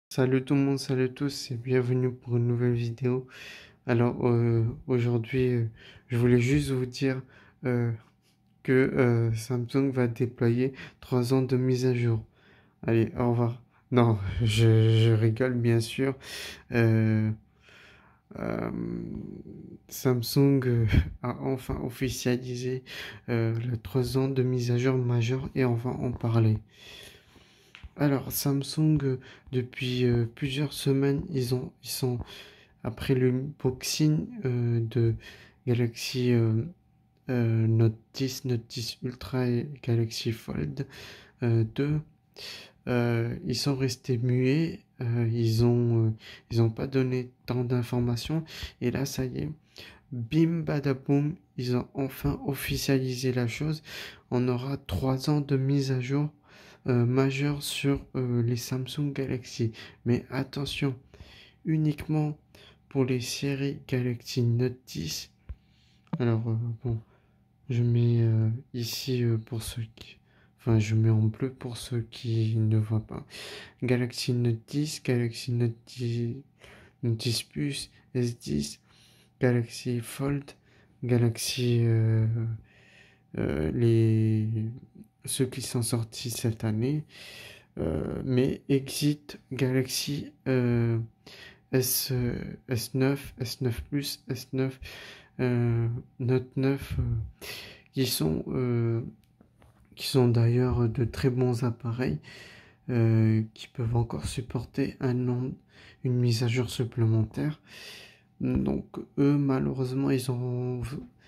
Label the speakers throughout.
Speaker 1: Salut tout le monde, salut tous et bienvenue pour une nouvelle vidéo. Alors aujourd'hui, je voulais juste vous dire euh, que Samsung va déployer 3 ans de mise à jour. Allez, au revoir. Non, je rigole bien sûr. Euh, euh, Samsung a enfin officialisé le 3 ans de mise à jour majeure et on va en parler. Alors Samsung, depuis plusieurs semaines, ils sont après l'unboxing de Galaxy Note 10, Note 10 Ultra et Galaxy Fold 2. Ils sont restés muets, ils ont pas donné tant d'informations. Et là, ça y est, bim badaboum, ils ont enfin officialisé la chose. On aura 3 ans de mise à jour majeure sur les Samsung Galaxy. Mais attention, uniquement pour les séries Galaxy Note 10. Alors, bon, je mets ici pour ceux qui... Enfin, je mets en bleu pour ceux qui ne voient pas. Galaxy Note 10, Galaxy Note 10, Note 10 Plus, S10, Galaxy Fold, Galaxy... les... ceux qui sont sortis cette année. Mais exit Galaxy S, S9, S9 Plus, S9, Note 9, qui sont d'ailleurs de très bons appareils, qui peuvent encore supporter une mise à jour supplémentaire. Donc eux, malheureusement,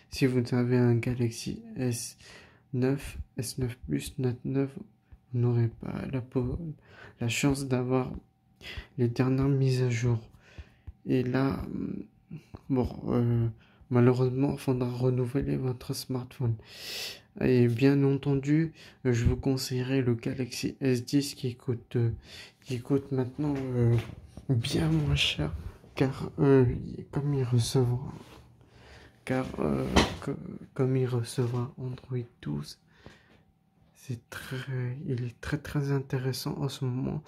Speaker 1: si vous avez un Galaxy S9, S9 Plus, Note 9, vous n'aurez pas la chance d'avoir les dernières mises à jour. Et là, bon, malheureusement, il faudra renouveler votre smartphone. Et bien entendu, je vous conseillerais le Galaxy S10 qui coûte maintenant bien moins cher, car comme il recevra, car comme il recevra Android 12, il est très très intéressant en ce moment.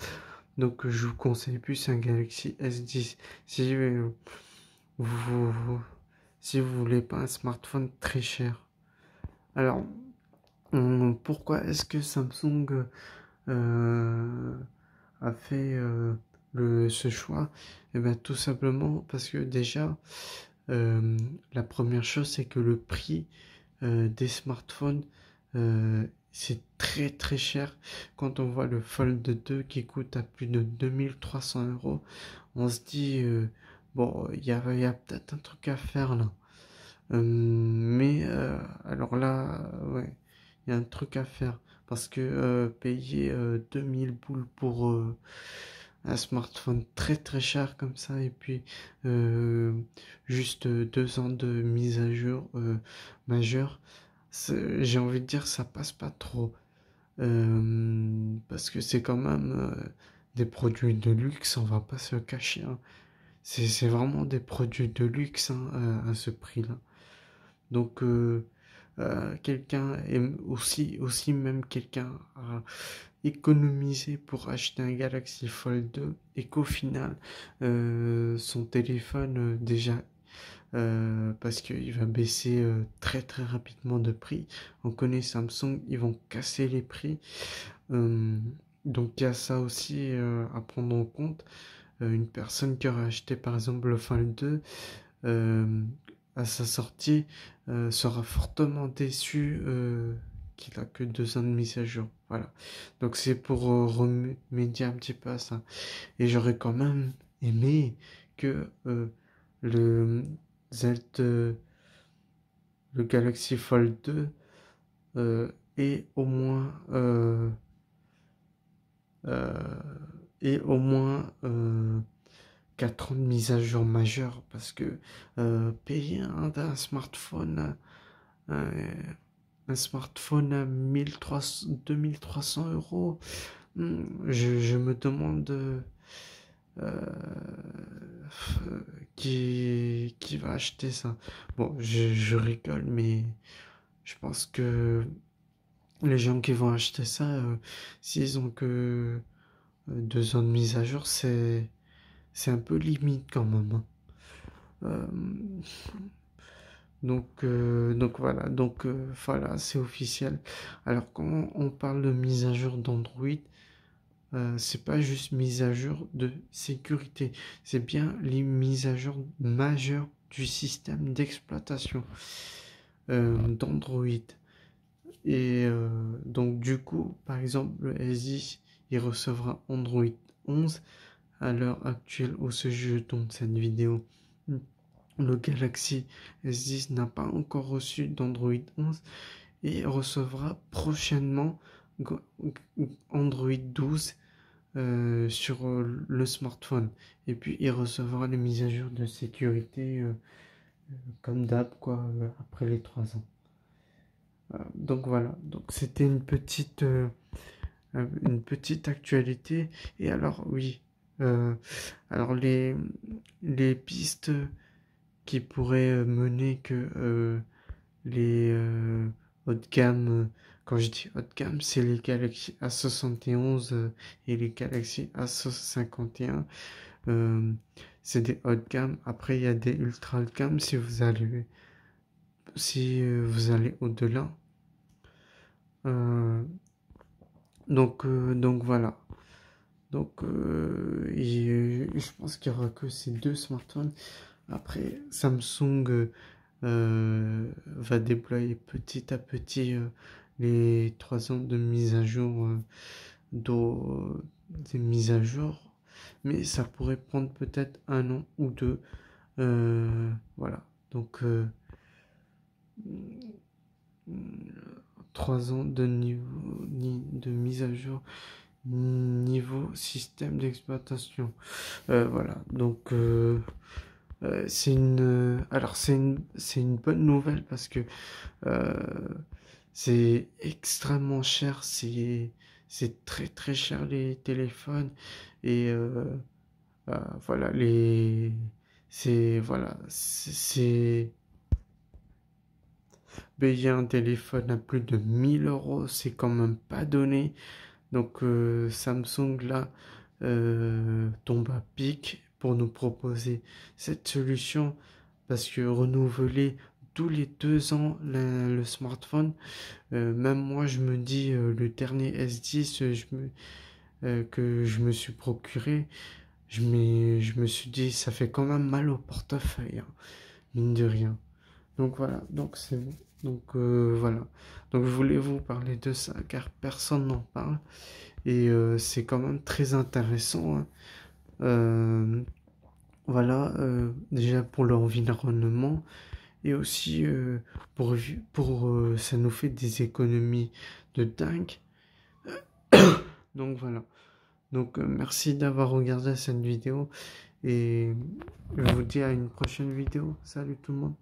Speaker 1: Donc je vous conseille plus un Galaxy S10 si vous si vous voulez pas un smartphone très cher. Alors pourquoi est-ce que Samsung euh, a fait ce choix? Eh bien tout simplement parce que déjà la première chose c'est que le prix des smartphones, c'est très très cher. Quand on voit le Fold 2 qui coûte à plus de 2 300 euros, on se dit, bon, il y a peut-être un truc à faire là. Mais alors là, ouais, il y a un truc à faire. Parce que payer 2000 boules pour un smartphone très très cher comme ça, et puis euh, juste 2 ans de mise à jour majeure, j'ai envie de dire ça passe pas trop. Parce que c'est quand même des produits de luxe, on va pas se cacher, hein. C'est vraiment des produits de luxe, hein, à ce prix-là. Donc quelqu'un aime aussi même quelqu'un a économisé pour acheter un Galaxy Fold 2 et qu'au final son téléphone déjà parce qu'il va baisser très très rapidement de prix. On connaît Samsung, ils vont casser les prix. Euh, donc il y a ça aussi à prendre en compte. Une personne qui aurait acheté par exemple le Fold 2 euh, à sa sortie sera fortement déçu qu'il a que 2 ans de mise à jour. Voilà. Donc c'est pour remédier un petit peu à ça. Et j'aurais quand même aimé que le Z, le Galaxy Fold 2 ait au moins euh, ait au moins 4 ans de mise à jour majeure, parce que payer un smartphone un smartphone à 1300 2300 euros, je me demande euh, qui va acheter ça. Bon, je rigole, mais je pense que les gens qui vont acheter ça, s'ils ont que 2 ans de mise à jour, c'est un peu limite quand même, hein. Euh, voilà, c'est officiel. Alors quand on parle de mise à jour d'Android, c'est pas juste mise à jour de sécurité, c'est bien les mises à jour majeures du système d'exploitation d'Android. Et donc du coup, par exemple, le S10, il recevra Android 11 à l'heure actuelle où je tourne cette vidéo. Le Galaxy S10 n'a pas encore reçu d'Android 11 et recevra prochainement Android 12 sur le smartphone. Et puis il recevra les mises à jour de sécurité comme d'hab quoi après les 3 ans. Donc voilà, donc c'était une petite actualité. Et alors oui, alors les pistes qui pourraient mener que les haut de gamme, quand je dis haut de gamme, c'est les Galaxy A71 et les Galaxy A51. C'est des haut de gamme. Après, il y a des ultra haut de gamme si vous allez au-delà. Euh, donc voilà. Donc je pense qu'il n'y aura que ces 2 smartphones. Après, Samsung va déployer petit à petit les 3 ans de mise à jour des mises à jour, mais ça pourrait prendre peut-être 1 an ou 2. Voilà, donc 3 ans de mise à jour niveau système d'exploitation. Voilà, donc c'est une bonne nouvelle parce que euh, c'est extrêmement cher, c'est très très cher les téléphones et voilà c'est payer un téléphone à plus de 1 000 euros, c'est quand même pas donné. Donc Samsung là tombe à pic pour nous proposer cette solution parce que renouveler tous les 2 ans le smartphone, même moi je me dis le dernier S10 que je me suis procuré, je me suis dit ça fait quand même mal au portefeuille, hein, mine de rien. Donc voilà, donc c'est bon. Donc voilà. Donc je voulais vous parler de ça car personne n'en parle. Et c'est quand même très intéressant, hein. Euh, voilà, déjà pour l'environnement et aussi ça nous fait des économies de dingue. Donc voilà. Donc merci d'avoir regardé cette vidéo et je vous dis à une prochaine vidéo. Salut tout le monde.